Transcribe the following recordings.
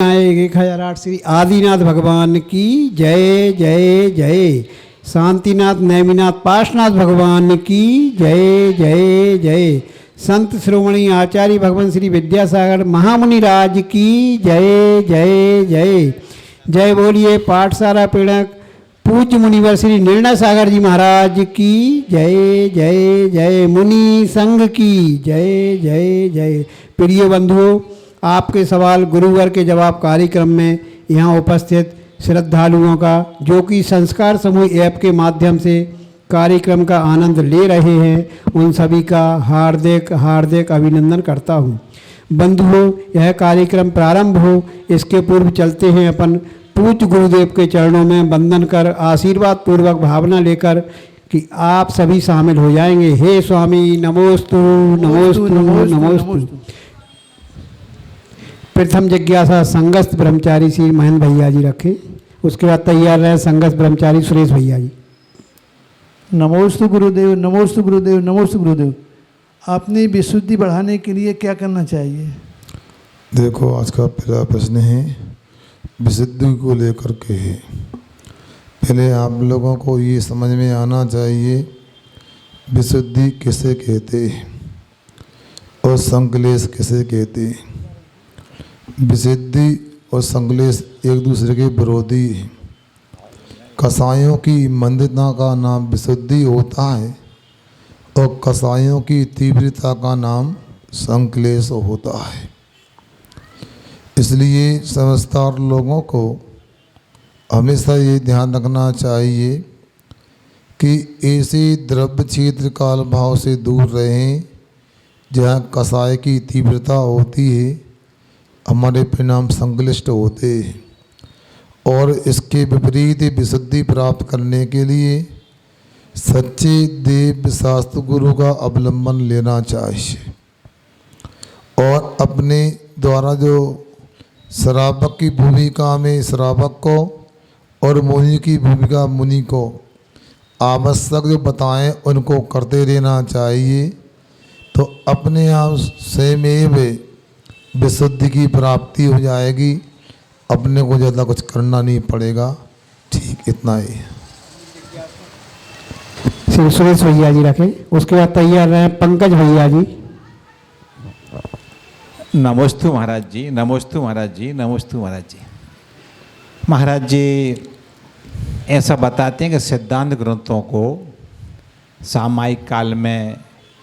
एक 1008 श्री आदिनाथ भगवान की जय जय जय। शांतिनाथ नैमिनाथ पार्श्वनाथ भगवान की जय जय जय। संत श्रोमणी आचार्य भगवान श्री विद्यासागर महामुनि राज की जय जय जय। जय बोलिए पाठशाला पीड़क पूज्य मुनिवर श्री निर्णय सागर जी महाराज की जय जय जय। मुनि संघ की जय जय जय। प्रिय बंधुओं, आपके सवाल गुरुवर के जवाब कार्यक्रम में यहाँ उपस्थित श्रद्धालुओं का, जो कि संस्कार समूह ऐप के माध्यम से कार्यक्रम का आनंद ले रहे हैं, उन सभी का हार्दिक हार्दिक अभिनंदन करता हूँ। बंधुओं, यह कार्यक्रम प्रारंभ हो इसके पूर्व चलते हैं अपन पूज्य गुरुदेव के चरणों में वंदन कर आशीर्वाद पूर्वक भावना लेकर कि आप सभी शामिल हो जाएंगे। हे स्वामी नमोस्तु नमोस्तु नमोस्तु। प्रथम जिज्ञासा संगस्थ ब्रह्मचारी श्री महेंद्र भैया जी रखें, उसके बाद तैयार रहे संगस्थ ब्रह्मचारी सुरेश भैया जी। नमोस्तु गुरुदेव नमोस्तु गुरुदेव नमोस्तु गुरुदेव। आपने विशुद्धि बढ़ाने के लिए क्या करना चाहिए? देखो, आज का पहला प्रश्न है विशुद्धि को लेकर के है। पहले आप लोगों को ये समझ में आना चाहिए विशुद्धि किसे कहते हैं और संकलेश किसे कहते हैं। विशुद्धि और संकलेश एक दूसरे के विरोधी हैं। कसायों की मंदता का नाम विशुद्धि होता है और कसायों की तीव्रता का नाम संकलेश होता है। इसलिए समझदार लोगों को हमेशा ये ध्यान रखना चाहिए कि ऐसे द्रव्य क्षेत्र काल भाव से दूर रहें जहाँ कसाय की तीव्रता होती है, हमारे परिणाम संक्लिष्ट होते हैं। और इसके विपरीत विशुद्धि प्राप्त करने के लिए सच्चे देव शास्त्र गुरु का अवलंबन लेना चाहिए और अपने द्वारा जो श्रावक की भूमिका में श्रावक को और मुनि की भूमिका मुनि को आवश्यक जो बताएं उनको करते रहना चाहिए, तो अपने आप स्वयं विशुद्धि की प्राप्ति हो जाएगी। अपने को ज़्यादा कुछ करना नहीं पड़ेगा। ठीक, इतना ही। श्री सुरेश भैया जी रखें, उसके बाद तैयार रहे पंकज भैया जी। नमोस्तु महाराज जी, नमोस्तु महाराज जी, नमोस्तु महाराज जी। महाराज जी ऐसा बताते हैं कि सिद्धांत ग्रंथों को सामायिक काल में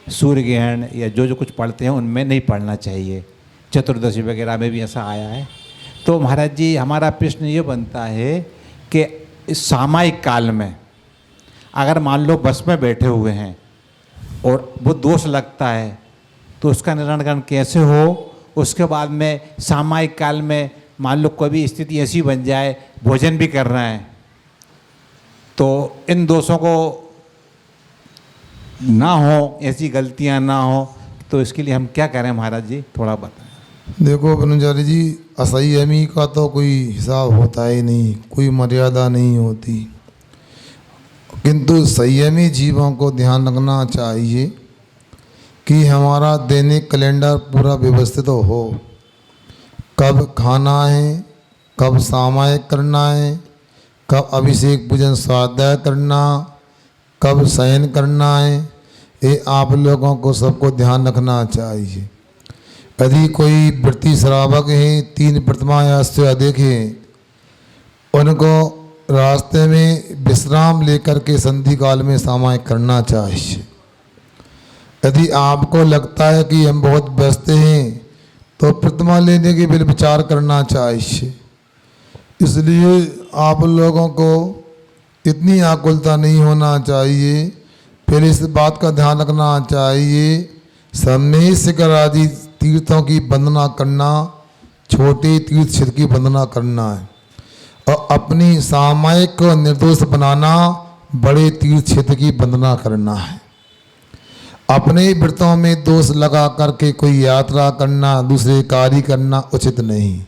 सूर्य ग्रहण या जो कुछ पढ़ते हैं उनमें नहीं पढ़ना चाहिए। चतुर्दशी वगैरह में भी ऐसा आया है। तो महाराज जी हमारा प्रश्न ये बनता है कि इस सामायिक काल में अगर मान लो बस में बैठे हुए हैं और वो दोष लगता है तो उसका निराकरण कैसे हो? उसके बाद में सामायिक काल में मान लो कोई स्थिति ऐसी बन जाए, भोजन भी कर रहे हैं, तो इन दोषों को ना हो, ऐसी गलतियां ना हो, तो इसके लिए हम क्या करें महाराज जी, थोड़ा बताएं। देखो ब्रह्मचारी जी, असंयमी का तो कोई हिसाब होता ही नहीं, कोई मर्यादा नहीं होती, किंतु संयमी जीवों को ध्यान रखना चाहिए कि हमारा दैनिक कैलेंडर पूरा व्यवस्थित हो। कब खाना है, कब सामायिक करना है, कब अभिषेक पूजन स्वाध्याय करना, कब शयन करना है, ये आप लोगों को सबको ध्यान रखना चाहिए। यदि कोई वृत्ति श्रावक है, 3 प्रतिमा या से अधिक है, उनको रास्ते में विश्राम लेकर के संधि काल में सामायिक करना चाहिए। यदि आपको लगता है कि हम बहुत व्यस्त हैं तो प्रतिमा लेने के लिए विचार करना चाहिए। इसलिए आप लोगों को इतनी आकुलता नहीं होना चाहिए। फिर इस बात का ध्यान रखना चाहिए, समय शिखर आदि तीर्थों की वंदना करना, छोटे तीर्थ क्षेत्र की वंदना करना है, और अपनी सामायिक को निर्दोष बनाना, बड़े तीर्थ क्षेत्र की वंदना करना है। अपने व्रतों में दोष लगा करके कोई यात्रा करना, दूसरे कार्य करना उचित नहीं।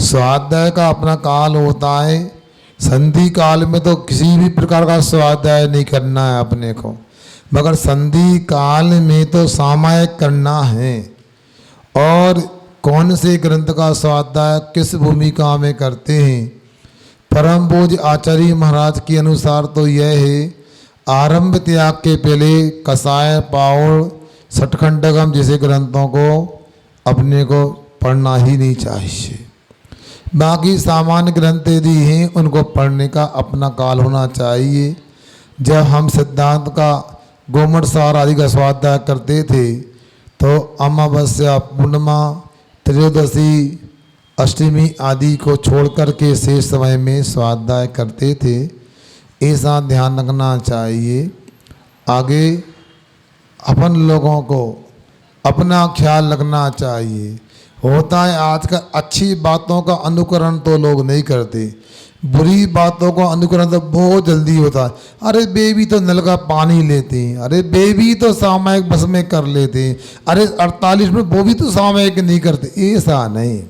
स्वाध्याय का अपना काल होता है। संधि काल में तो किसी भी प्रकार का स्वाध्याय नहीं करना है अपने को, मगर संधि काल में तो सामायिक करना है। और कौन से ग्रंथ का स्वाध्याय किस भूमिका में करते हैं। परम पूज्य आचार्य महाराज के अनुसार तो यह है, आरंभ त्याग के पहले कसाय, पावड़, सठखंडगम जैसे ग्रंथों को अपने को पढ़ना ही नहीं चाहिए। बाकी सामान्य ग्रंथ यदि हैं उनको पढ़ने का अपना काल होना चाहिए। जब हम सिद्धांत का गोमट सार आदि का स्वाध्याय करते थे तो अमावस्या, पूर्णिमा, त्रयोदशी, अष्टमी आदि को छोड़ कर के शेष समय में स्वाध्याय करते थे। ऐसा ध्यान रखना चाहिए। आगे अपन लोगों को अपना ख्याल रखना चाहिए। होता है आजकल अच्छी बातों का अनुकरण तो लोग नहीं करते, बुरी बातों का अनुकरण तो बहुत जल्दी होता है। अरे बेबी तो नल का पानी लेते हैं, अरे बेबी तो सामयिक बस में कर लेते हैं, अरे 48 में वो भी तो सामयिक नहीं करते। ऐसा नहीं,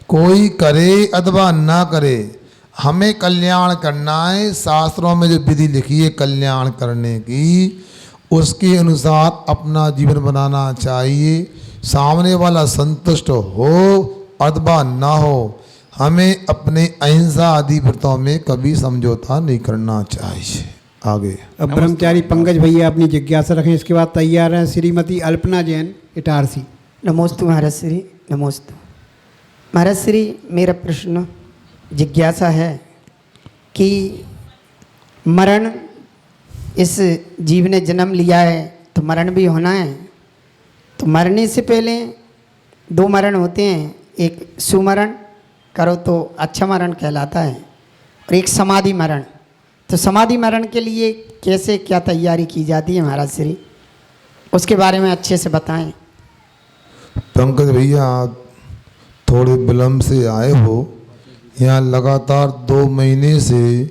कोई करे अथवा ना करे, हमें कल्याण करना है। शास्त्रों में जो विधि लिखी है कल्याण करने की, उसके अनुसार अपना जीवन बनाना चाहिए। सामने वाला संतुष्ट हो अथवा ना हो, हमें अपने अहिंसा आदि व्रतों में कभी समझौता नहीं करना चाहिए। आगे अब ब्रह्मचारी पंकज भैया अपनी जिज्ञासा रखें, इसके बाद तैयार हैं श्रीमती अल्पना जैन इटारसी। नमोस्तु महाराज श्री, नमोस्तु महाराज श्री। मेरा प्रश्न जिज्ञासा है कि मरण, इस जीव ने जन्म लिया है तो मरण भी होना है, तो मरने से पहले 2 मरण होते हैं। एक सुमरण करो तो अच्छा मरण कहलाता है, और एक समाधि मरण। तो समाधि मरण के लिए कैसे क्या तैयारी की जाती है महाराज श्री, उसके बारे में अच्छे से बताएं। पंकज भैया, आप थोड़े विलम्ब से आए हो। यहाँ लगातार 2 महीने से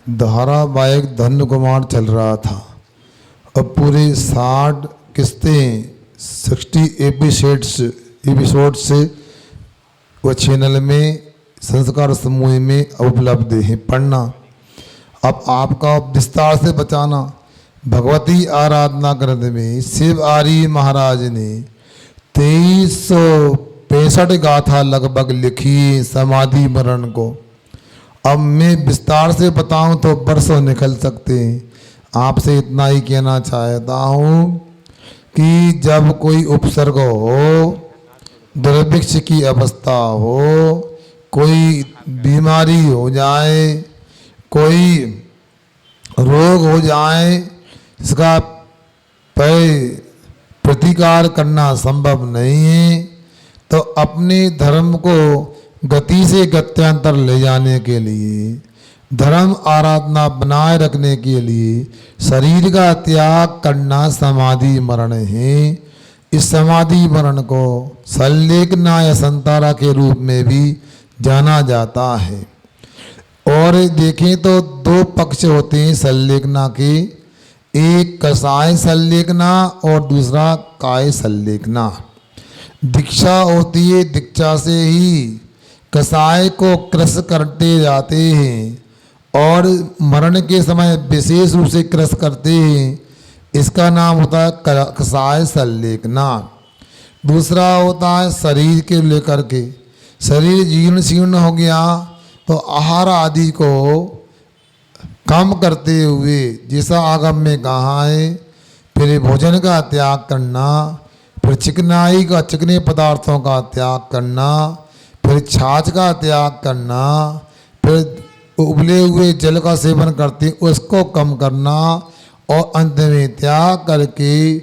धारावाहिक धन्य कुमार चल रहा था और पूरे 60 किस्तें 60 एपिसोड से वो चैनल में संस्कार समूह में उपलब्ध है, पढ़ना। अब आपका विस्तार से बचाना। भगवती आराधना ग्रंथ में शिव आर्य महाराज ने 2365 गाथा लगभग लिखी समाधि मरण को। अब मैं विस्तार से बताऊं तो बरसों निकल सकते हैं। आपसे इतना ही कहना चाहता हूं कि जब कोई उपसर्ग हो, दुर्भिक्ष की अवस्था हो, कोई बीमारी हो जाए, कोई रोग हो जाए, इसका प्रतिकार करना संभव नहीं है, तो अपने धर्म को गति से गत्यांतर ले जाने के लिए, धर्म आराधना बनाए रखने के लिए शरीर का त्याग करना समाधि मरण है। इस समाधि मरण को संलेखना या संतारा के रूप में भी जाना जाता है। और देखें तो 2 पक्ष होते हैं संलेखना के, एक कसाय संलेखना और दूसरा काय संलेखना। दीक्षा होती है, दीक्षा से ही कसाय को क्रस करते जाते हैं और मरण के समय विशेष रूप से क्रस करते हैं। इसका नाम होता है कसाय संलेखना। दूसरा होता है शरीर के लेकर के, शरीर जीर्ण शीर्ण हो गया तो आहार आदि को कम करते हुए, जैसा आगम में कहा है, फिर भोजन का त्याग करना, फिर चिकनाई का, चिकने पदार्थों का त्याग करना, फिर छाछ का त्याग करना, फिर उबले हुए जल का सेवन करते उसको कम करना, और अंत में त्याग करके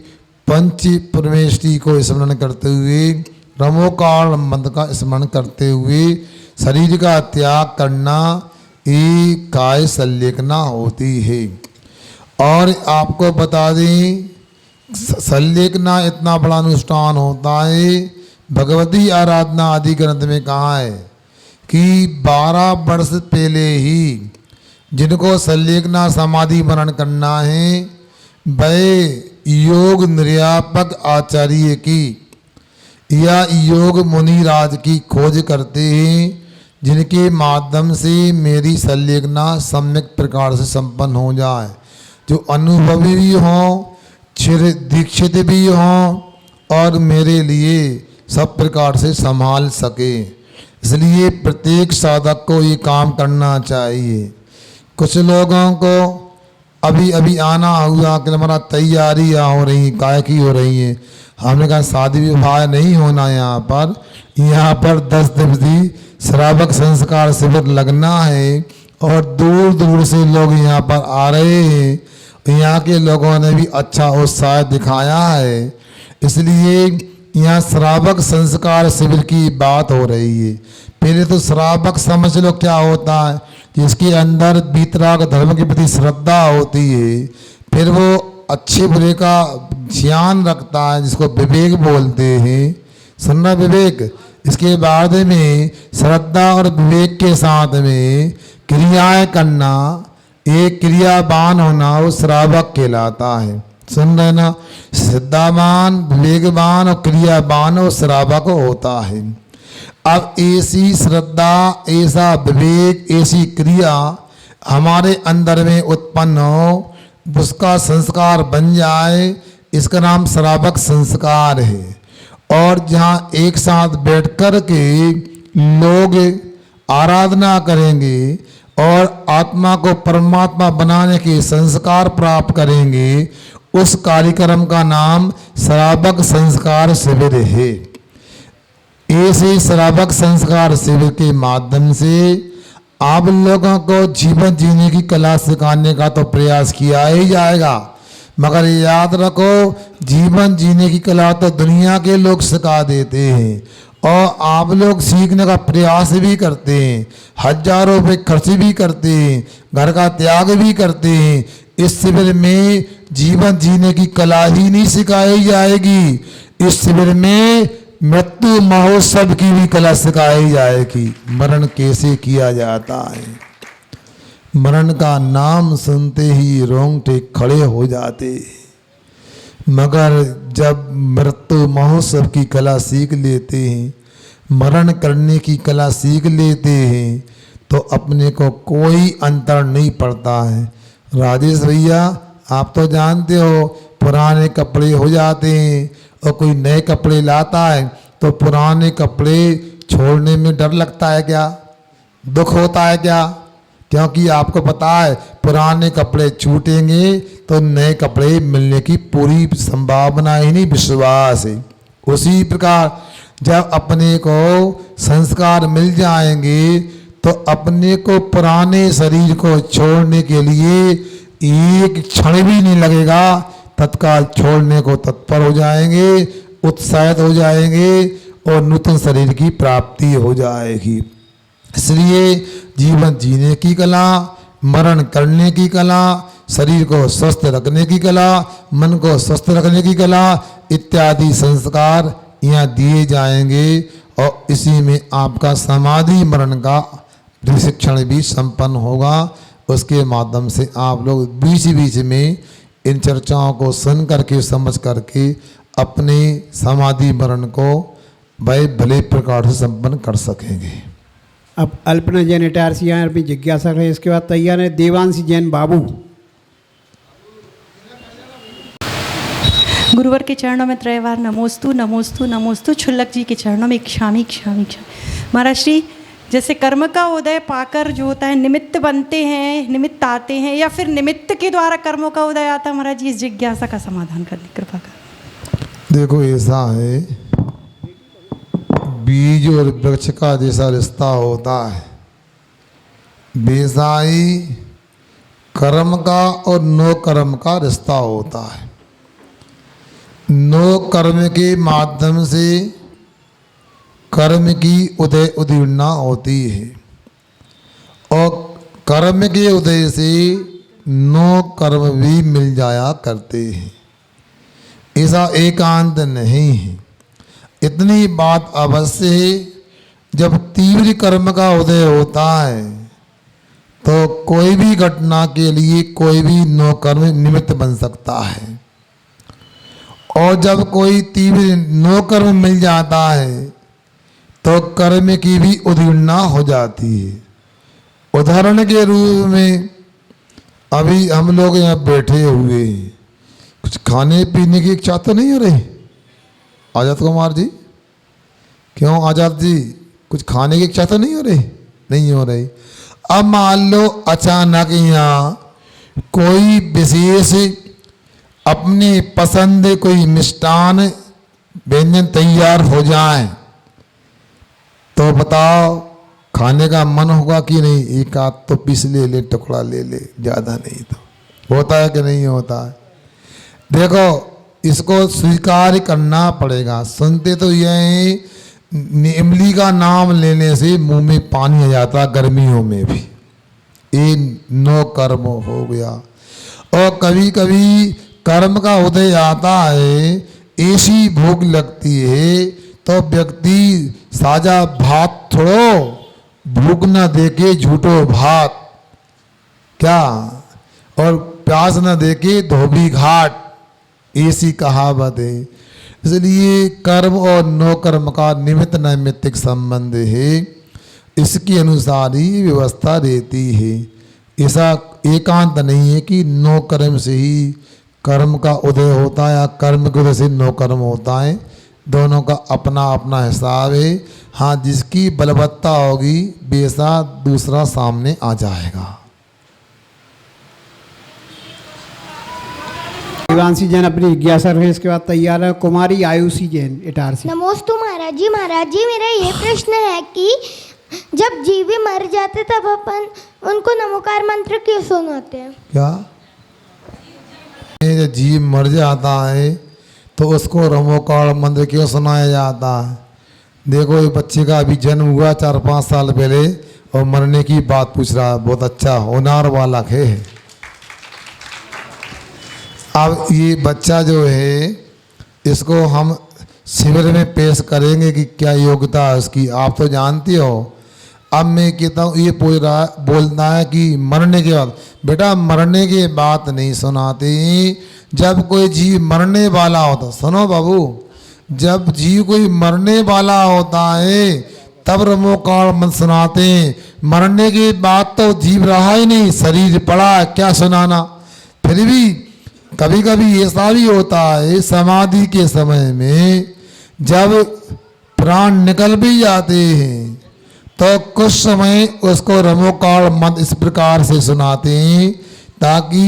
पंच परमेष्टि को स्मरण करते हुए, रमोकाल मंत्र का स्मरण करते हुए शरीर का त्याग करना, ये काय संलेखना होती है। और आपको बता दें, संलेखना इतना बड़ा अनुष्ठान होता है, भगवती आराधना आदि ग्रंथ में कहा है कि 12 वर्ष पहले ही जिनको संलेखना समाधि मरण करना है, वह योग निर्यापक आचार्य की या योग मुनिराज की खोज करते हैं, जिनके माध्यम से मेरी संलेखना सम्यक प्रकार से संपन्न हो जाए, जो अनुभवी भी हों, चिर दीक्षित भी हों और मेरे लिए सब प्रकार से संभाल सके। इसलिए प्रत्येक साधक को ये काम करना चाहिए। कुछ लोगों को अभी अभी आना हुआ कि हमारा तैयारियाँ हो रही, काय की हो रही हैं। हमने कहा शादी विवाह नहीं होना यहाँ पर 10 दिवसीय श्रावक संस्कार शिविर लगना है और दूर दूर से लोग यहाँ पर आ रहे हैं। यहाँ के लोगों ने भी अच्छा उत्साह दिखाया है, इसलिए यहाँ श्रावक संस्कार शिविर की बात हो रही है। पहले तो श्रावक समझ लो क्या होता है, जिसके अंदर वीतराग धर्म के प्रति श्रद्धा होती है, फिर वो अच्छे बुरे का ज्ञान रखता है, जिसको विवेक बोलते हैं। सुनना विवेक, इसके बाद में श्रद्धा और विवेक के साथ में क्रियाएं करना, एक क्रियावान होना, वो श्रावक कहलाता है। सुन रहे ना, श्रद्धावान, विवेकवान और क्रियावान वो श्रावक होता है। अब ऐसी श्रद्धा, ऐसा विवेक, ऐसी क्रिया हमारे अंदर में उत्पन्न हो, उसका संस्कार बन जाए, इसका नाम श्रावक संस्कार है। और जहाँ एक साथ बैठ कर के लोग आराधना करेंगे और आत्मा को परमात्मा बनाने के संस्कार प्राप्त करेंगे, उस कार्यक्रम का नाम श्रावक संस्कार शिविर है। ऐसे श्रावक संस्कार शिविर के माध्यम से आप लोगों को जीवन जीने की कला सिखाने का तो प्रयास किया ही जाएगा, मगर याद रखो जीवन जीने की कला तो दुनिया के लोग सिखा देते हैं और आप लोग सीखने का प्रयास भी करते हैं, हजारों रुपये खर्च भी करते हैं, घर का त्याग भी करते हैं। इस शिविर में जीवन जीने की कला ही नहीं सिखाई जाएगी, इस शिविर में मृत्यु महोत्सव की भी कला सिखाई जाएगी। मरण कैसे किया जाता है, मरण का नाम सुनते ही रोंगटे खड़े हो जाते, मगर जब मृत्यु महोत्सव की कला सीख लेते हैं, मरण करने की कला सीख लेते हैं, तो अपने को कोई अंतर नहीं पड़ता है। राजेश भैया, आप तो जानते हो पुराने कपड़े हो जाते हैं और कोई नए कपड़े लाता है तो पुराने कपड़े छोड़ने में डर लगता है क्या, दुख होता है क्या? क्योंकि आपको पता है पुराने कपड़े छूटेंगे तो नए कपड़े मिलने की पूरी संभावना ही नहीं, विश्वास है। उसी प्रकार जब अपने को संस्कार मिल जाएंगे तो अपने को पुराने शरीर को छोड़ने के लिए एक क्षण भी नहीं लगेगा, तत्काल छोड़ने को तत्पर हो जाएंगे, उत्साहित हो जाएंगे और नूतन शरीर की प्राप्ति हो जाएगी। इसलिए जीवन जीने की कला, मरण करने की कला, शरीर को स्वस्थ रखने की कला, मन को स्वस्थ रखने की कला इत्यादि संस्कार यहाँ दिए जाएंगे और इसी में आपका समाधि मरण का प्रशिक्षण भी संपन्न होगा। उसके माध्यम से आप लोग बीच बीच में इन चर्चाओं को सुन करके समझ करके अपने समाधि मरण को भले प्रकार से संपन्न कर सकेंगे। अब अल्पना जैन इटारसी यहाँ अपनी जिज्ञासा है, इसके बाद तैयार है देवांशी जैन बाबू। गुरुवर के चरणों में त्रयवार नमोस्तु नमोस्तु नमोस्तु, छुल्लक जी के चरणों में क्षामी क्षामी क्षामी। महाराज श्री, जैसे कर्म का उदय पाकर जो होता है निमित्त बनते हैं, निमित्त आते हैं, या फिर निमित्त के द्वारा कर्मों का उदय आता है, महाराज जी इस जिज्ञासा का समाधान करने कृपा कर। देखो ऐसा है, बीज और वृक्ष का जैसा रिश्ता होता है वैसा ही कर्म का और नो कर्म का रिश्ता होता है। नो कर्म के माध्यम से कर्म की उदय उदीर्णा होती है और कर्म के उदय से नो कर्म भी मिल जाया करते हैं। ऐसा एकांत नहीं है। इतनी बात अवश्य है, जब तीव्र कर्म का उदय होता है तो कोई भी घटना के लिए कोई भी नो कर्म निमित्त बन सकता है, और जब कोई तीव्र नो कर्म मिल जाता है तो कर्म की भी उदीर्णा हो जाती है। उदाहरण के रूप में अभी हम लोग यहाँ बैठे हुए हैं, कुछ खाने पीने की इच्छा तो नहीं हो रही? आजाद कुमार जी, क्यों आजाद जी, कुछ खाने की इच्छा तो नहीं हो रही? नहीं हो रही। अब मान लो अचानक यहाँ कोई विशेष अपनी पसंद कोई मिष्टान व्यंजन तैयार हो जाए तो बताओ खाने का मन होगा कि नहीं? एक आध तो पीस ले, टुकड़ा ले, ज़्यादा नहीं तो होता है कि नहीं होता है? देखो इसको स्वीकार करना पड़ेगा। सुनते तो यही इमली का नाम लेने से मुंह में पानी आ जाता गर्मियों में भी, ये नो कर्म हो गया। और कभी कभी कर्म का उदय आता है, ऐसी भूख लगती है तो व्यक्ति साजा भात छोड़ो, भूख न देके झूठो भात, क्या, और प्यास न देके धोबी घाट, ऐसी कहावत है। इसलिए कर्म और नो कर्म का निमित्त नैमित्तिक संबंध है, इसके अनुसार ही व्यवस्था रहती है। ऐसा एकांत नहीं है कि नो कर्म से ही कर्म का उदय होता है या कर्म के उदय से नो कर्म होता है। दोनों का अपना अपना हिसाब है। हाँ, जिसकी बलवत्ता होगी वैसा दूसरा सामने आ जाएगा। शिवांशी जैन अपनी जिज्ञासा रहे, इसके बाद तैयार है कुमारी आयुषी जैन इटारसी। नमोस्तु महाराज जी। महाराज जी, मेरा ये प्रश्न है कि जब जीवी मर जाते तब अपन उनको नमोकार मंत्र क्यों सुनाते हैं? क्या जब जीव मर जाता है तो उसको नमोकार मंत्र क्यों सुनाया जाता है? देखो ये बच्चे का अभी जन्म हुआ 4-5 साल पहले और मरने की बात पूछ रहा है, बहुत अच्छा होनार वाला है। अब ये बच्चा जो है इसको हम शिविर में पेश करेंगे कि क्या योग्यता है उसकी, आप तो जानती हो। अब मैं कहता हूँ ये पूछ रहा बोलना है कि मरने के बाद, बेटा मरने के बाद नहीं सुनाते, जब कोई जीव मरने वाला होता, सुनो बाबू, जब जीव कोई मरने वाला होता है तब नमोकार मंत्र सुनाते हैं। मरने के बाद तो जीव रहा ही नहीं, शरीर पड़ा, क्या सुनाना। फिर भी कभी कभी ऐसा भी होता है समाधि के समय में जब प्राण निकल भी जाते हैं तो कुछ समय उसको नमोकार मंत्र इस प्रकार से सुनाते हैं ताकि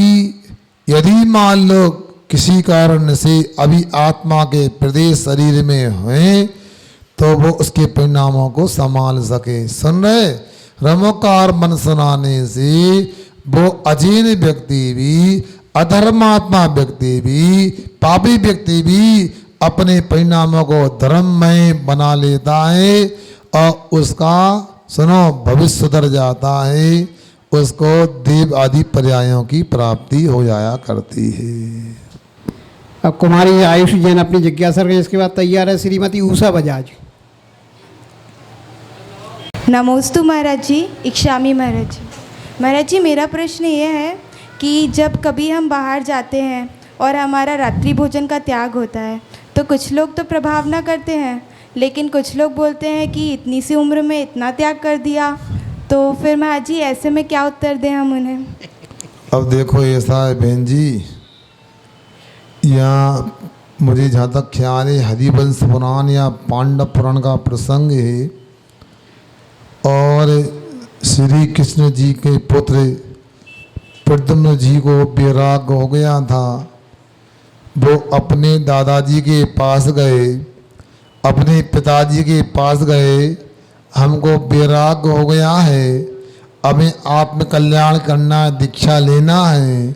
यदि मान लो किसी कारण से अभी आत्मा के प्रदेश शरीर में हैं तो वो उसके परिणामों को संभाल सके। सुन रहे? नमोकार मंत्र सुनाने से वो अजीर्ण व्यक्ति भी, अधर्मात्मा व्यक्ति भी, पापी व्यक्ति भी अपने परिणामों को धर्ममय बना लेता है और उसका सुनो भविष्य सुधर जाता है, उसको देव आदि पर्यायों की प्राप्ति हो जाया करती है। अब कुमारी आयुषी जैन अपनी जिज्ञासा रहे, इसके बाद तैयार है श्रीमती उषा बजाज। नमोस्तु महाराज जी। इक्षामी महाराज जी। महाराज जी, मेरा प्रश्न ये है कि जब कभी हम बाहर जाते हैं और हमारा रात्रि भोजन का त्याग होता है तो कुछ लोग तो प्रभाव ना करते हैं, लेकिन कुछ लोग बोलते हैं कि इतनी सी उम्र में इतना त्याग कर दिया, तो फिर महाराज जी ऐसे में क्या उत्तर दें हम उन्हें? अब देखो ऐसा है बहन जी, यहाँ मुझे जहाँ तक ख्याल है हरिवंश पुराण या पांडव पुराण का प्रसंग है और श्री कृष्ण जी के पुत्र प्रद्युम्न जी को वैराग्य हो गया था। वो अपने दादाजी के पास गए, अपने पिताजी के पास गए, हमको वैराग्य हो गया है, हमें आत्मकल्याण करना है, दीक्षा लेना है।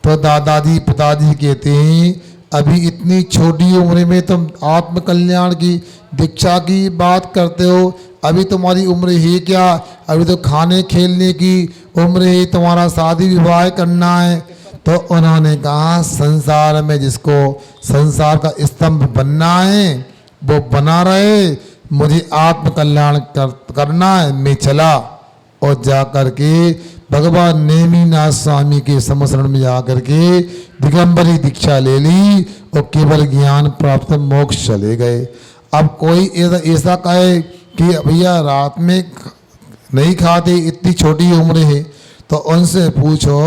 तो दादाजी पिताजी कहते हैं अभी इतनी छोटी उम्र में तुम आत्मकल्याण की दीक्षा की बात करते हो, अभी तुम्हारी उम्र है क्या? अभी तो खाने खेलने की उम्र है, तुम्हारा शादी विवाह करना है। तो उन्होंने कहा संसार में जिसको संसार का स्तंभ बनना है वो बना रहे, मुझे आत्मकल्याण करना है। मैं चला और जा कर के भगवान नेमिनाथ स्वामी के समशरण में जा कर के दिगंबरी दीक्षा ले ली और केवल ज्ञान प्राप्त मोक्ष चले गए। अब कोई ऐसा कहे कि भैया रात में नहीं खाते, इतनी छोटी उम्र है, तो उनसे पूछो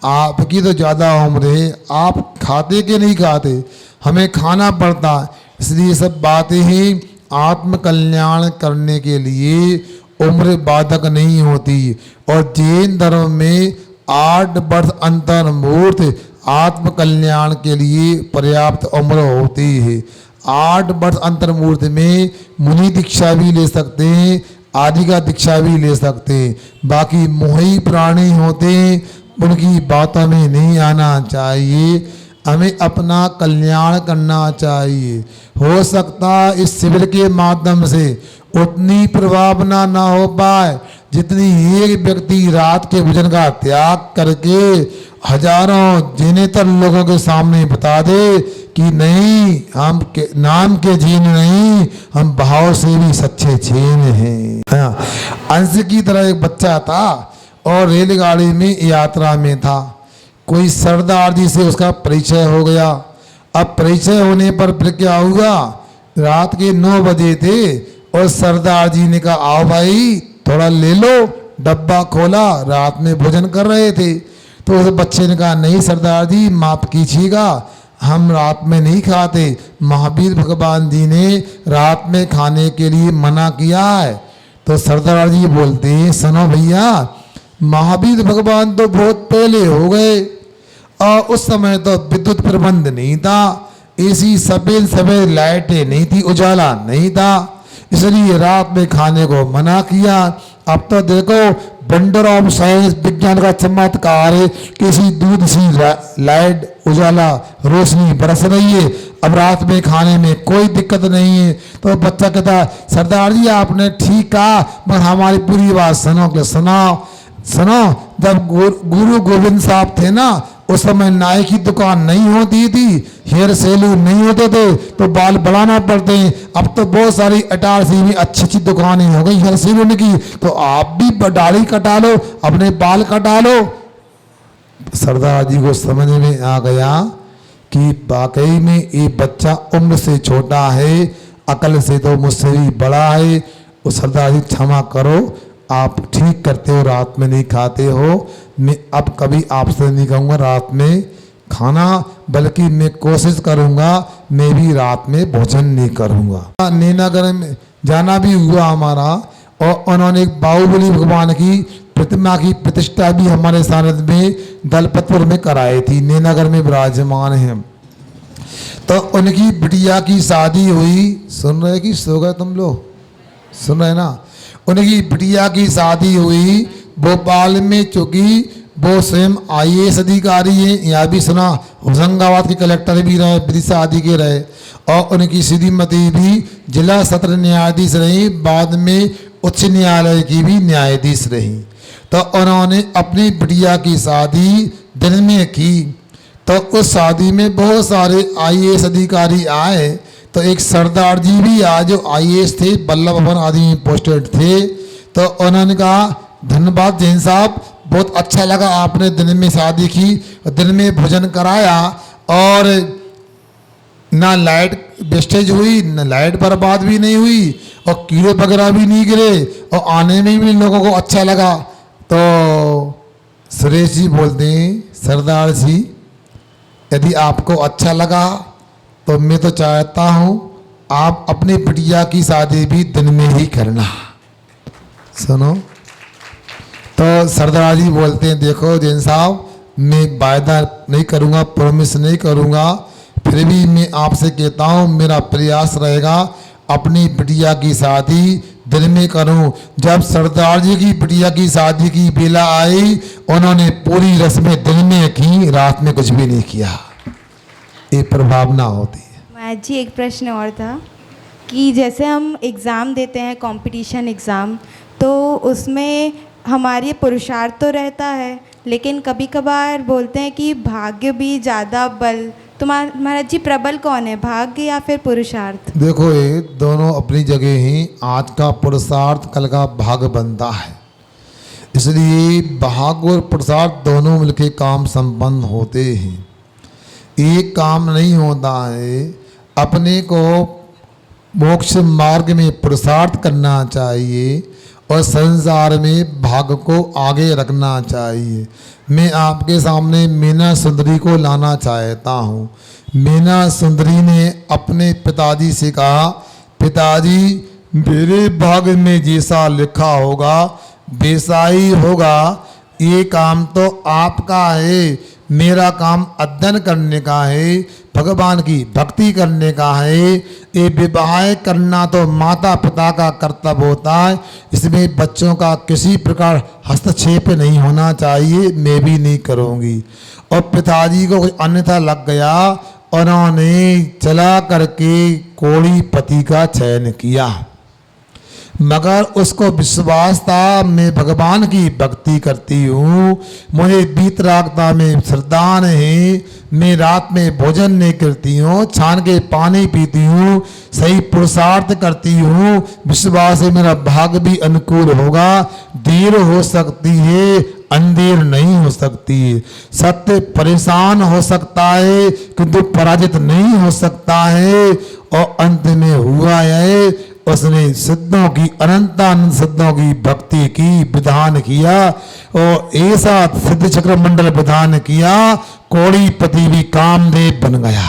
आपकी तो ज़्यादा उम्र है, आप खाते कि नहीं खाते? हमें खाना पड़ता है। इसलिए सब बातें ही आत्म कल्याण करने के लिए उम्र बाधक नहीं होती और जैन धर्म में 8 वर्ष अंतर मुहूर्त आत्म कल्याण के लिए पर्याप्त उम्र होती है। 8 वर्ष अंतर मुहूर्त में मुनि दीक्षा भी ले सकते हैं, आदि का दीक्षा भी ले सकते हैं। बाकी मोही प्राणी होते हैं, उनकी बातों में नहीं आना चाहिए। हमें अपना कल्याण करना चाहिए। हो सकता इस शिविर के माध्यम से उतनी प्रभावना ना हो पाए जितनी एक व्यक्ति रात के भोजन का त्याग करके हजारों जिनेतर लोगों के सामने बता दे कि नहीं, हम नाम के जीन नहीं, हम भाव से भी सच्चे जीन हैं। हाँ, अंश की तरह एक बच्चा था और रेलगाड़ी में यात्रा में था। कोई सरदार जी से उसका परिचय हो गया। अब परिचय होने पर फिर क्या हुआ, रात के 9 बजे थे और सरदार जी ने कहा आओ भाई थोड़ा ले लो। डब्बा खोला, रात में भोजन कर रहे थे। तो उस बच्चे ने कहा नहीं सरदार जी माफ़ कीजिएगा, हम रात में नहीं खाते, महावीर भगवान जी ने रात में खाने के लिए मना किया है। तो सरदार जी बोलते हैं सुनो भैया, महावीर भगवान तो बहुत पहले हो गए और उस समय तो विद्युत प्रबंध नहीं था, एसी सफेद सफेद लाइटें नहीं थी, उजाला नहीं था, इसलिए रात में खाने को मना किया। अब तो देखो वंडर ऑफ साइंस, विज्ञान का चमत्कार है, किसी दूध सी लाइट उजाला रोशनी बरस रही है, अब रात में खाने में कोई दिक्कत नहीं है। तो बच्चा कहता सरदार जी आपने ठीक कहा, मगर हमारी पूरी बात सुनो। जब गुरु गोविंद साहब थे ना, उस समय नाई की दुकान नहीं होती थी, हेयर सैलून नहीं होते थे, तो बाल बढ़ाना पड़ते हैं। अब तो बहुत सारी इटारसी में अच्छी अच्छी दुकानें हो गई हेयर सैलून की, तो आप भी दाढ़ी कटा लो, अपने बाल कटा लो। सरदार जी को समझ में आ गया कि वाकई में ये बच्चा उम्र से छोटा है, अकल से तो मुझसे भी बड़ा है। वो सरदार जी क्षमा करो, आप ठीक करते हो, रात में नहीं खाते हो, मैं अब कभी आपसे नहीं कहूँगा रात में खाना, बल्कि मैं कोशिश करूँगा मैं भी रात में भोजन नहीं करूँगा। नैनागर में जाना भी हुआ हमारा और उन्होंने एक बाहुबली भगवान की प्रतिमा की प्रतिष्ठा भी हमारे सानिध्य में दलपतपुर में कराई थी, नैनागर में विराजमान हैं। तो उनकी बिटिया की शादी हुई, सुन रहे कि सो गए तुम लोग, सुन रहे ना, उनकी बिटिया की शादी हुई भोपाल में, चूँकि वो स्वयं IAS अधिकारी हैं, यहाँ भी सुना होशंगाबाद के कलेक्टर भी रहे, विदिशा आदि के रहे, और उनकी श्रीमती भी जिला सत्र न्यायाधीश रही, बाद में उच्च न्यायालय की भी न्यायाधीश रही। तो उन्होंने अपनी बिटिया की शादी दिन में की, तो उस शादी में बहुत सारे IAS अधिकारी आए, तो एक सरदार जी भी आए जो IAS थे, बल्लभ भवन आदि में पोस्टेड थे। तो उन्होंने कहा धन्यवाद जैन साहब, बहुत अच्छा लगा आपने दिन में शादी की, दिन में भोजन कराया और ना लाइट वेस्टेज हुई, ना लाइट बर्बाद भी नहीं हुई और कीड़े वगैरह भी नहीं गिरे और आने में भी लोगों को अच्छा लगा। तो सुरेश जी बोलते हैं सरदार जी यदि आपको अच्छा लगा तो मैं तो चाहता हूँ आप अपनी बिटिया की शादी भी दिन में ही करना। सुनो, तो सरदार जी बोलते हैं देखो जैन साहब, मैं वायदा नहीं करूँगा, प्रॉमिस नहीं करूँगा, फिर भी मैं आपसे कहता हूँ मेरा प्रयास रहेगा अपनी बिटिया की शादी दिन में करूँ। जब सरदार जी की बिटिया की शादी की बेला आई, उन्होंने पूरी रस्में दिन में की, रात में कुछ भी नहीं किया। ये प्रभावना होती है। महाराज जी एक प्रश्न और था कि जैसे हम एग्ज़ाम देते हैं, कंपटीशन एग्ज़ाम, तो उसमें हमारी पुरुषार्थ तो रहता है, लेकिन कभी कभार बोलते हैं कि भाग्य भी ज़्यादा बल, तो महाराज जी प्रबल कौन है, भाग्य या फिर पुरुषार्थ? देखो ये दोनों अपनी जगह ही, आज का पुरुषार्थ कल का भाग्य बनता है, इसलिए भाग्य और पुरुषार्थ दोनों मिलकर काम संपन्न होते हैं। एक काम नहीं होता है, अपने को मोक्ष मार्ग में पुरुषार्थ करना चाहिए और संसार में भाग्य को आगे रखना चाहिए। मैं आपके सामने मीना सुंदरी को लाना चाहता हूँ। मीना सुंदरी ने अपने पिताजी से कहा पिताजी मेरे भाग्य में जैसा लिखा होगा वैसा ही होगा। ये काम तो आपका है, मेरा काम अध्ययन करने का है, भगवान की भक्ति करने का है। ये विवाह करना तो माता पिता का कर्तव्य होता है, इसमें बच्चों का किसी प्रकार हस्तक्षेप नहीं होना चाहिए, मैं भी नहीं करूँगी। और पिताजी को कुछ अन्यथा लग गया, उन्होंने चला करके कोड़ी पति का चयन किया, मगर उसको विश्वास था मैं भगवान की भक्ति करती हूँ, मुझे वीतरागता में श्रद्धा नहीं, मैं रात में भोजन नहीं करती हूँ, छान के पानी पीती हूँ, सही पुरुषार्थ करती हूँ, विश्वास है मेरा भाग्य भी अनुकूल होगा। देर हो सकती है, अंधेर नहीं हो सकती है। सत्य परेशान हो सकता है किंतु पराजित नहीं हो सकता है। और अंत में हुआ है, उसने सिद्धों की अनंतानंद सिद्धों की भक्ति की, विधान किया और ऐसा सिद्ध चक्र मंडल विधान किया, कोड़ी पति भी कामदेव बन गया।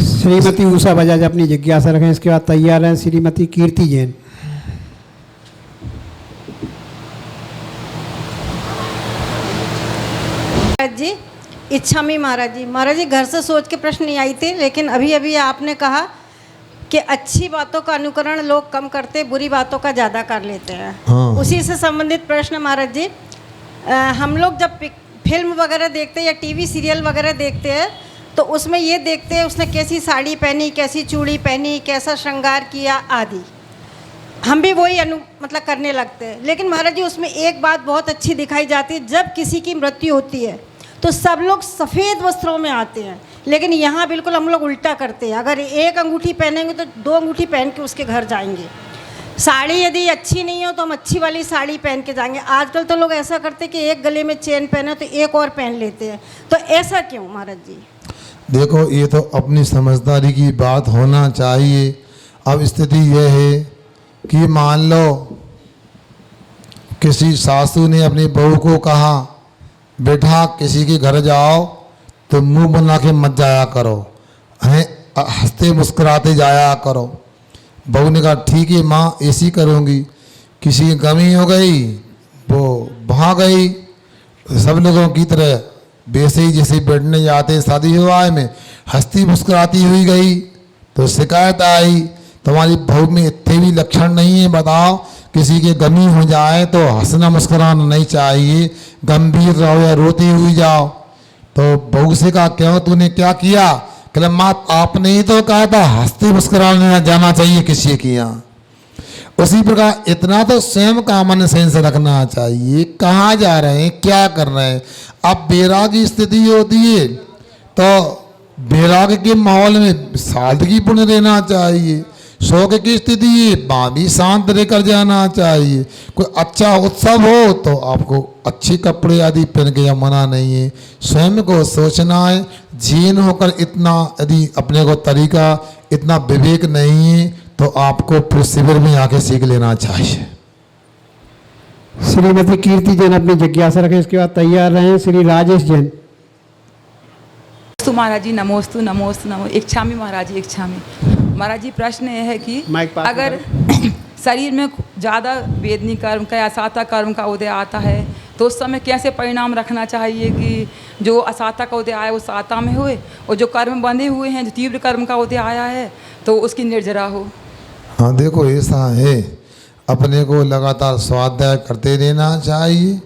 श्रीमती उषा बजाज अपनी जिज्ञासा रखें, इसके बाद तैयार हैं श्रीमती कीर्ति जैन। जी इच्छा में महाराज जी घर से सोच के प्रश्न नहीं आई थे, लेकिन अभी अभी आपने कहा कि अच्छी बातों का अनुकरण लोग कम करते, बुरी बातों का ज़्यादा कर लेते हैं। हाँ। उसी से संबंधित प्रश्न महाराज जी, हम लोग जब फिल्म वगैरह देखते हैं या टीवी सीरियल वगैरह देखते हैं तो उसमें ये देखते हैं उसने कैसी साड़ी पहनी, कैसी चूड़ी पहनी, कैसा श्रृंगार किया आदि, हम भी वही मतलब करने लगते हैं। लेकिन महाराज जी उसमें एक बात बहुत अच्छी दिखाई जाती है, जब किसी की मृत्यु होती है तो सब लोग सफ़ेद वस्त्रों में आते हैं, लेकिन यहाँ बिल्कुल हम लोग उल्टा करते हैं। अगर एक अंगूठी पहनेंगे तो 2 अंगूठी पहन के उसके घर जाएंगे। साड़ी यदि अच्छी नहीं हो तो हम अच्छी वाली साड़ी पहन के जाएंगे। आजकल तो लोग ऐसा करते हैं कि एक गले में चेन पहने तो एक और पहन लेते हैं, तो ऐसा क्यों महाराज जी? देखो ये तो अपनी समझदारी की बात होना चाहिए। अब स्थिति यह है कि मान लो किसी सासू ने अपनी बहू को कहा बेटा किसी के घर जाओ तो मुंह बना के मत जाया करो, हंसते मुस्कुराते जाया करो। बहू ने कहा ठीक है माँ ऐसी करूँगी। किसी की कमी हो गई वो वहाँ गई, सब लोगों की तरह वैसे ही जैसे बैठने जाते शादी विवाह में हंसती मुस्कुराती हुई गई, तो शिकायत आई तुम्हारी बहू में इतने भी लक्षण नहीं है, बताओ किसी के गमी हो जाए तो हंसना मुस्कुराना नहीं चाहिए, गंभीर रहो या रोती हुई जाओ। तो बहू से कहा क्यों तूने क्या किया? कहला माँ आपने ही तो कहा था हंसते मुस्कुराने जाना चाहिए किसी के यहाँ। उसी प्रकार इतना तो स्वयं कॉमन सेंस रखना चाहिए, कहाँ जा रहे हैं क्या कर रहे हैं। अब बेराग की स्थिति होती है तो बेराग के माहौल में सादगीपूर्ण रहना चाहिए। शोक की स्थिति है वहाँ भी शांत रहकर जाना चाहिए। कोई अच्छा उत्सव हो तो आपको अच्छे कपड़े आदि पहन के या मना नहीं है। स्वयं को सोचना है, जीन होकर इतना यदि अपने को तरीका इतना विवेक नहीं है तो आपको फिर शिविर में आके सीख लेना चाहिए। श्रीमती कीर्ति जैन अपनी जिज्ञासा रखें, इसके बाद तैयार रहें श्री राजेश जैन। नमोस्तु महाराज जी, नमोस्तु नमोस्तु नमो। इच्छा में महाराज जी, इच्छा में महाराज जी प्रश्न यह है कि अगर शरीर में ज़्यादा वेदनी कर्म का या असाता कर्म का उदय आता है तो उस समय कैसे परिणाम रखना चाहिए कि जो असाता का उदय आया वो साता में हुए और जो कर्म बंधे हुए हैं जो तीव्र कर्म का उदय आया है तो उसकी निर्जरा हो। हाँ देखो ऐसा है, अपने को लगातार स्वाध्याय करते रहना चाहिए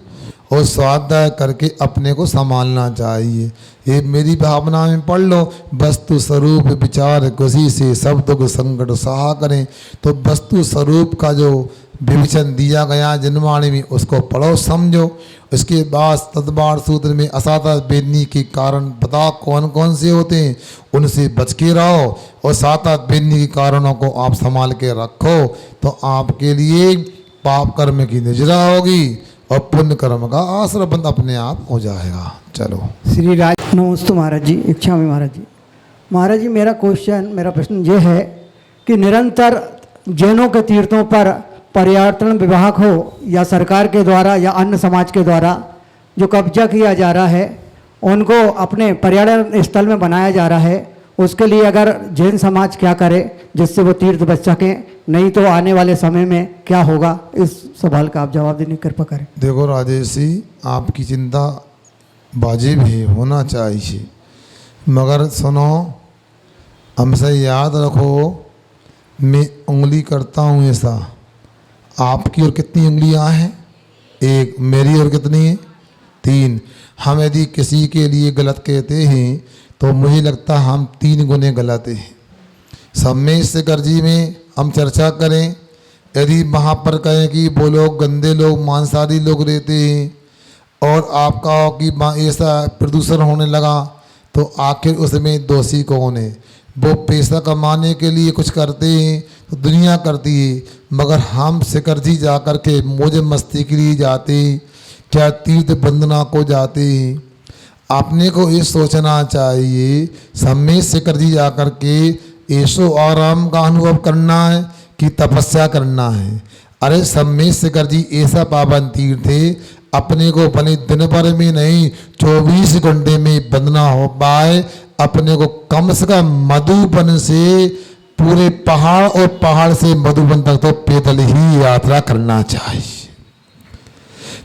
और स्वाध्याय करके अपने को संभालना चाहिए। ये मेरी भावना में पढ़ लो, वस्तु स्वरूप विचार खुशी से सब दुख संकट सहा करें। तो वस्तु स्वरूप का जो विवेचन दिया गया जिनवाणी में उसको पढ़ो समझो। उसके बाद तदबार सूत्र में असाता वेदनी के कारण बताओ कौन कौन से होते हैं, उनसे बच के रहो और साता वेदनी के कारणों को आप संभाल के रखो तो आपके लिए पाप कर्म की निजरा होगी और पुण्य कर्म का आश्रय बंद अपने आप हो जाएगा। चलो श्री राज। नमस्ते महाराज जी, इच्छा में महाराज जी। महाराज जी मेरा प्रश्न ये है कि निरंतर जैनों के तीर्थों पर पर्यटन विभाग हो या सरकार के द्वारा या अन्य समाज के द्वारा जो कब्जा किया जा रहा है, उनको अपने पर्यटन स्थल में बनाया जा रहा है, उसके लिए अगर जैन समाज क्या करे जिससे वो तीर्थ बच सकें, नहीं तो आने वाले समय में क्या होगा, इस सवाल का आप जवाब देने की कृपा करें। देखो राजेश जी, आपकी चिंता वाजिब है, होना चाहिए, मगर सुनो, हमसे याद रखो, मैं उंगली करता हूँ ऐसा, आपकी और कितनी उंगलियाँ हैं? एक। मेरी और कितनी है? 3। हम यदि किसी के लिए गलत कहते हैं तो मुझे लगता हम 3 गुने गलत हैं। सम्मेद शेखर जी में हम चर्चा करें, यदि वहाँ पर कहें कि वो लोग गंदे लोग, मांसाहारी लोग रहते हैं और आप कहो कि ऐसा प्रदूषण होने लगा, तो आखिर उसमें दोषी कौन है? वो पैसा कमाने के लिए कुछ करते हैं तो दुनिया करती है, मगर हम शेखर जी जा कर के मौज मस्ती के लिए जाते हैं, क्या तीर्थ वंदना को जाते हैं। आपने को ये सोचना चाहिए, सम्मेद शेखर जी जा कर के ऐशो आराम का अनुभव करना है कि तपस्या करना है। अरे सम्मेद शेखर जी ऐसा पावन तीर्थ है, अपने को भले दिन भर में नहीं 24 घंटे में वंदना हो पाए, अपने को कम से कम मधुबन से पूरे पहाड़ और पहाड़ से मधुबन तक तो पैदल ही यात्रा करना चाहिए।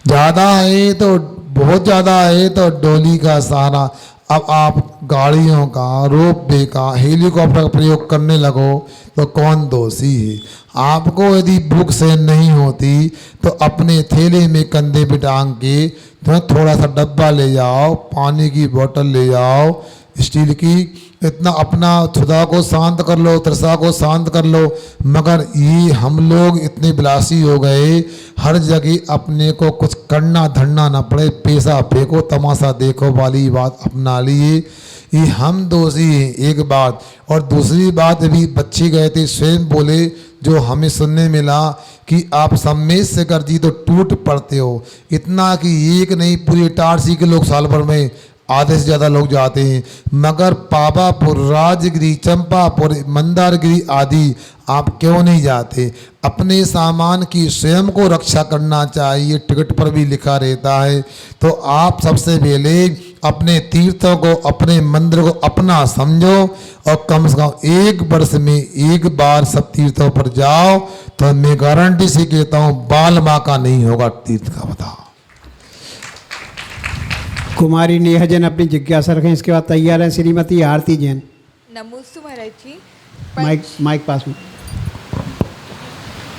ज़्यादा है तो, बहुत ज़्यादा है तो डोली का सहारा। अब आप गाड़ियों का, रोपवे का, हेलीकॉप्टर का प्रयोग करने लगो तो कौन दोषी है? आपको यदि भूख सहन नहीं होती तो अपने थैले में कंधे पे टांग के तो थोड़ा सा डब्बा ले जाओ, पानी की बोतल ले जाओ स्टील की, इतना अपना क्षुधा को शांत कर लो, तृषा को शांत कर लो। मगर ये हम लोग इतने विलासी हो गए, हर जगह अपने को कुछ करना धरना ना पड़े, पैसा फेंको तमाशा देखो वाली बात अपना लिए, ये हम दोषी हैं। एक बात, और दूसरी बात भी बच्चे गए थे स्वयं बोले, जो हमें सुनने मिला कि आप सम्मेद शेखर जी तो टूट पड़ते हो, इतना कि एक नहीं पूरे इटारसी के लोग साल भर में आधे से ज़्यादा लोग जाते हैं, मगर पावापुर, राजगिरी, चंपापुर, मंदारगिरी आदि आप क्यों नहीं जाते? अपने सामान की स्वयं को रक्षा करना चाहिए, टिकट पर भी लिखा रहता है। तो आप सबसे पहले अपने तीर्थों को, अपने मंदिर को अपना समझो और कम से कम 1 वर्ष में 1 बार सब तीर्थों पर जाओ, तो मैं गारंटी से कहता हूँ बाल माँ का नहीं होगा तीर्थ का। बताओ। कुमारी नेहा जैन अपनी जिज्ञासा रखें, इसके बाद तैयार है श्रीमती आरती जैन। नमोस्तु महाराज जी। माइक पास में।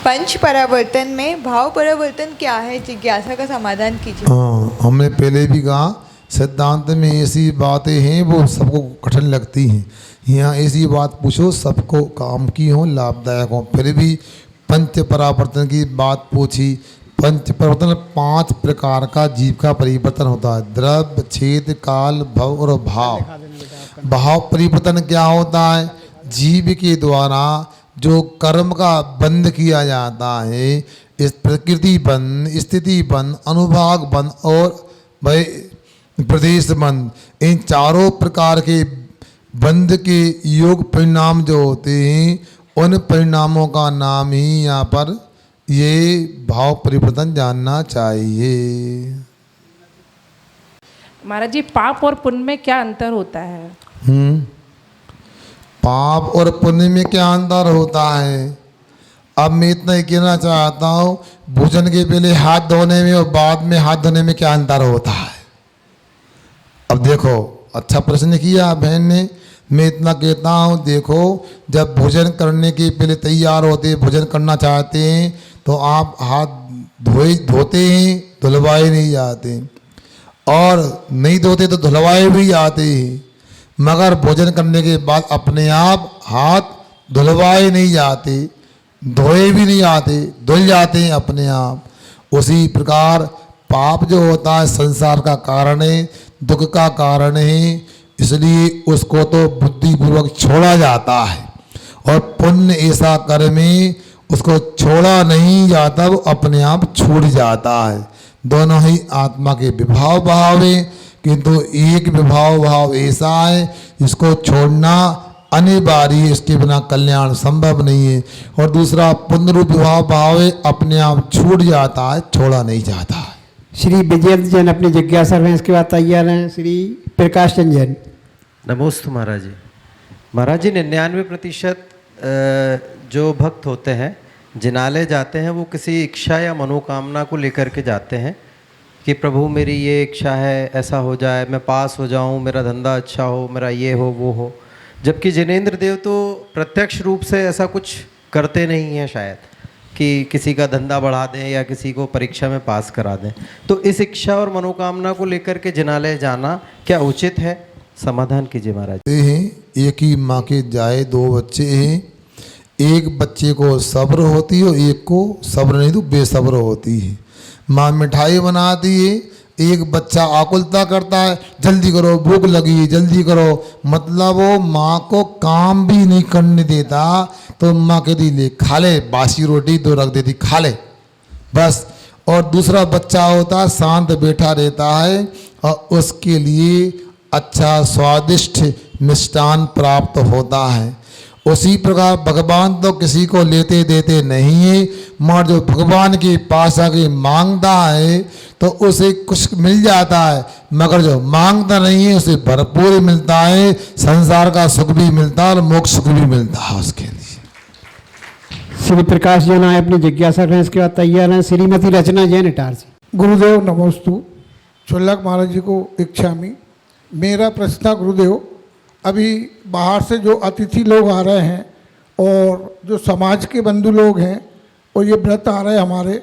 पंच परावर्तन में भाव परावर्तन क्या है, जिज्ञासा का समाधान कीजिए। हाँ, हमने पहले भी कहा सिद्धांत में ऐसी बातें हैं वो सबको कठिन लगती हैं, यहाँ ऐसी बात पूछो सबको काम की हो, लाभदायक हो। फिर भी पंच परावर्तन की बात पूछी। पंच परिवर्तन 5 प्रकार का जीव का परिवर्तन होता है, द्रव्य, छेद, काल, भव और भाव। भाव परिवर्तन क्या होता है? जीव के द्वारा जो कर्म का बंध किया जाता है, इस प्रकृति बंध, स्थिति बंध, अनुभाग बंध और प्रदेश बंध, इन चारों प्रकार के बंध के योग परिणाम जो होते हैं, उन परिणामों का नाम ही यहाँ पर ये भाव परिवर्तन जानना चाहिए। महाराज जी, पाप और पुण्य में क्या अंतर होता है? पाप और पुण्य में क्या अंतर होता है? अब मैं इतना ही कहना चाहता हूँ, भोजन के पहले हाथ धोने में और बाद में हाथ धोने में क्या अंतर होता है? अब देखो, अच्छा प्रश्न किया बहन ने। मैं इतना कहता हूँ, देखो जब भोजन करने के पहले तैयार होते, भोजन करना चाहते हैं तो आप हाथ धोते हैं, धुलवाए नहीं जाते, और नहीं धोते तो धुलवाए भी जाते हैं। मगर भोजन करने के बाद अपने आप हाथ धुलवाए नहीं जाते, धोए भी नहीं जाते, धुल जाते हैं अपने आप। उसी प्रकार पाप जो होता है संसार का कारण है, दुख का कारण है, इसलिए उसको तो बुद्धिपूर्वक छोड़ा जाता है। और पुण्य ऐसा कर्म है, उसको छोड़ा नहीं जाता, वो अपने आप छूट जाता है। दोनों ही आत्मा के विभाव भाव है, किंतु एक विभाव भाव ऐसा है जिसको छोड़ना अनिवार्य है, इसके बिना कल्याण संभव नहीं है। और दूसरा पुण्य रूप विभाव भाव है, अपने आप छूट जाता है, छोड़ा नहीं जाता है। श्री विजयंत जैन अपनी जिज्ञासा रखें, इसके बाद तैयार हैं श्री प्रकाश चंद जैन। नमोस्तु महाराज जी। महाराज जी 99% जो भक्त होते हैं जिनालय जाते हैं वो किसी इच्छा या मनोकामना को लेकर के जाते हैं कि प्रभु मेरी ये इच्छा है, ऐसा हो जाए, मैं पास हो जाऊं, मेरा धंधा अच्छा हो, मेरा ये हो वो हो। जबकि जिनेंद्र देव तो प्रत्यक्ष रूप से ऐसा कुछ करते नहीं हैं शायद कि किसी का धंधा बढ़ा दें या किसी को परीक्षा में पास करा दें। तो इस इच्छा और मनोकामना को लेकर के जिनालय जाना क्या उचित है? समाधान कीजिए महाराज। एक ही माँ के जाए 2 बच्चे हैं, एक बच्चे को सब्र होती है और एक को सब्र नहीं तो बेसब्र होती है। माँ मिठाई बनाती है, एक बच्चा आकुलता करता है, जल्दी करो भूख लगी जल्दी करो, मतलब वो माँ को काम भी नहीं करने देता। तो माँ कहती ले खा ले, बासी रोटी तो रख देती खा ले बस। और दूसरा बच्चा होता है शांत बैठा रहता है और उसके लिए अच्छा स्वादिष्ट मिष्टान प्राप्त होता है। उसी प्रकार भगवान तो किसी को लेते देते नहीं है, मगर जो भगवान के पास आके मांगता है तो उसे कुछ मिल जाता है, मगर जो मांगता नहीं है उसे भरपूर मिलता है, संसार का सुख भी मिलता है और मोक्ष सुख भी मिलता है उसके लिए। श्री प्रकाश जैन आए अपनी जिज्ञासा करें, इसके बाद तैयार हैं श्रीमती रचना जैन इटारसी। गुरुदेव नमोस्तु। चुल्लक महाराज जी को इच्छामी। मेरा प्रश्न था गुरुदेव, अभी बाहर से जो अतिथि लोग आ रहे हैं और जो समाज के बंधु लोग हैं और ये व्रत आ रहे हैं हमारे,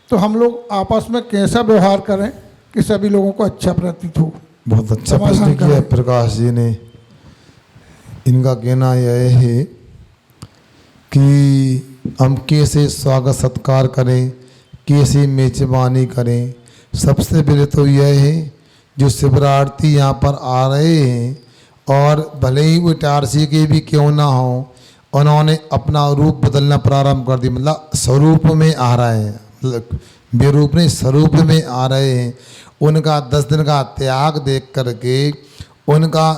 तो हम लोग आपस में कैसा व्यवहार करें कि सभी लोगों को अच्छा प्रतीत हो? बहुत अच्छा प्रश्न किया प्रकाश जी ने। इनका कहना यह है कि हम कैसे स्वागत सत्कार करें, कैसे मेजबानी करें। सबसे पहले तो यह है जो शिवरार्थी यहाँ पर आ रहे हैं और भले ही वो इटारसी के भी क्यों ना हो, उन्होंने अपना रूप बदलना प्रारंभ कर दिया, मतलब स्वरूप में आ रहे हैं, मतलब बेरूप नहीं स्वरूप में आ रहे हैं। उनका 10 दिन का त्याग देख करके, उनका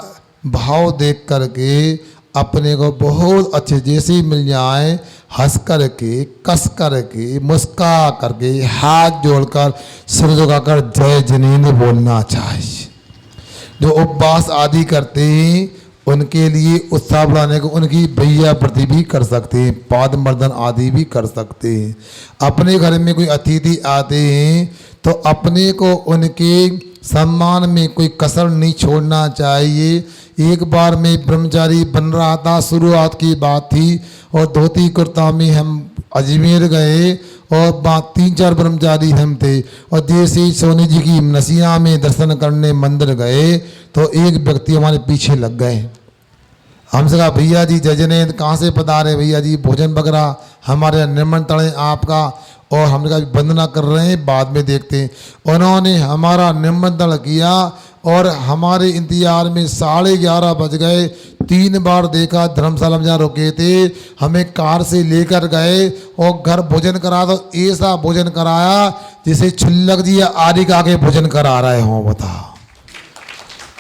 भाव देख करके अपने को बहुत अच्छे जैसे मिल जाए हंस करके, कस करके, मुस्का करके, हाथ जोड़कर, सिर झुकाकर जय जिनेंद्र बोलना चाहिए। जो उपवास आदि करते हैं उनके लिए उत्साह बढ़ाने को उनकी भैया प्रति भी कर सकते हैं, पाद मर्दन आदि भी कर सकते हैं। अपने घर में कोई अतिथि आते हैं तो अपने को उनके सम्मान में कोई कसर नहीं छोड़ना चाहिए। एक बार मैं ब्रह्मचारी बन रहा था, शुरुआत की बात थी, और धोती कुर्ता में हम अजमेर गए और 3-4 ब्रह्मचारी हम थे, और जैसे ही सोनी जी की नसिया में दर्शन करने मंदिर गए तो एक व्यक्ति हमारे पीछे लग गए। हमसे कहा भैया जी जय जिनेंद्र, कहाँ से पधारे भैया जी, भोजन वगैरह हमारे निमंत्रण है आपका, और हमने कहा वंदना कर रहे हैं बाद में देखते हैं। उन्होंने हमारा निमंत्रण किया और हमारे इंतजार में 11:30 बज गए। 3 बार देखा, धर्मशाला में जहाँ रुके थे हमें कार से लेकर गए और घर भोजन करा, तो ऐसा भोजन कराया जिसे छुल्लक जी या आदि का आगे भोजन करा रहे हों। बताओ,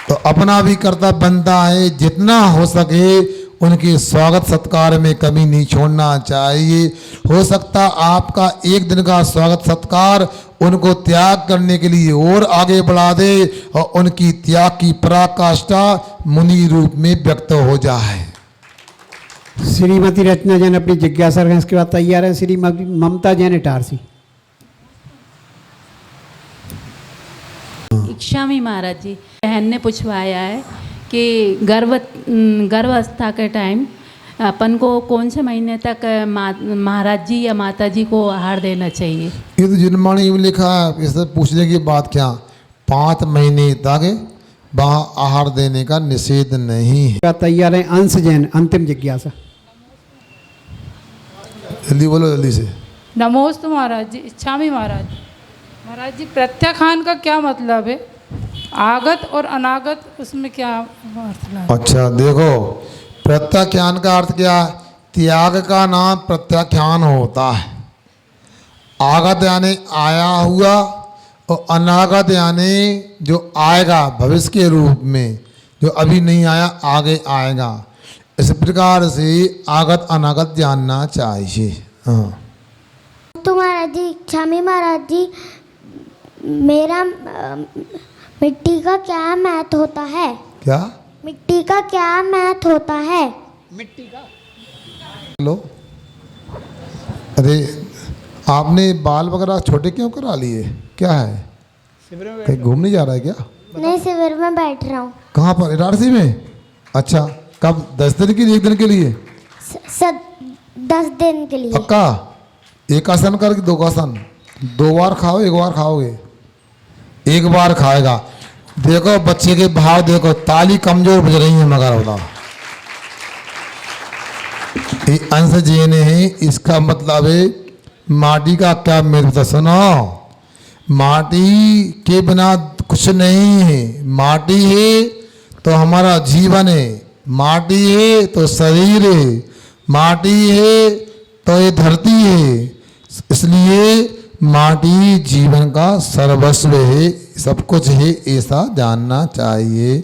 तो अपना भी कर्तव्य बनता है जितना हो सके उनके स्वागत सत्कार में कमी नहीं छोड़ना चाहिए। हो सकता आपका एक दिन का स्वागत सत्कार उनको त्याग करने के लिए और आगे बढ़ा दे और उनकी त्याग की पराकाष्ठा मुनि रूप में व्यक्त हो जाए। श्रीमती रचना जैन अपनी जिज्ञासा रखें, इसके बाद तैयार है श्रीमती ममता जैन इटारसी। इच्छामी महाराज जी, बहन ने पूछवाया है कि गर्भावस्था के टाइम अपन को कौन से महीने तक महाराज जी या माता जी को आहार देना चाहिए? ये तो जिनवाणी में लिखा है, इससे पूछने की बात क्या, 5 महीने तक वहाँ आहार देने का निषेध नहीं है। तैयार है अंश जैन, अंतिम जिज्ञासा। जल्दी बोलो जल्दी से। नमोस्तु महाराज जी। इच्छामी महाराज। महाराज जी प्रत्याख्यान का क्या मतलब है? आगत और अनागत उसमें क्या अर्थ है? अच्छा देखो, प्रत्याख्यान का अर्थ क्या है? त्याग का नाम प्रत्याख्यान होता है। आगत यानी आया हुआ और अनागत यानी जो आएगा भविष्य के रूप में, जो अभी नहीं आया आगे आएगा। इस प्रकार से आगत अनागत जानना चाहिए। हाँ तो महाराज जी, इच्छामी महाराज जी, मेरा मिट्टी का क्या महत्व होता है? क्या? मिट्टी का क्या महत्व होता है? मिट्टी का। लो, अरे आपने बाल वगैरह छोटे क्यों करा लिए? क्या है, कहीं घूमने जा रहा है क्या? नहीं, शिविर में बैठ रहा हूँ। कहाँ पर? इटारसी में? अच्छा, कब? 10 दिन के लिए, 1 दिन के लिए? 10 दिन के लिए। पक्का? एक आसन कर, 2 आसन? 2 बार खाओ, 1 बार खाओगे? 1 बार खाएगा। देखो बच्चे के भाव देखो, ताली कमजोर बज रही है मगर बताओ। ये अंश जी ने है, इसका मतलब है माटी का क्या महत्व? सुनो, माटी के बिना कुछ नहीं है। माटी है तो हमारा जीवन है, माटी है तो शरीर है, माटी है तो ये धरती है। इसलिए माटी जीवन का सर्वस्व है, सब कुछ है, ऐसा जानना चाहिए।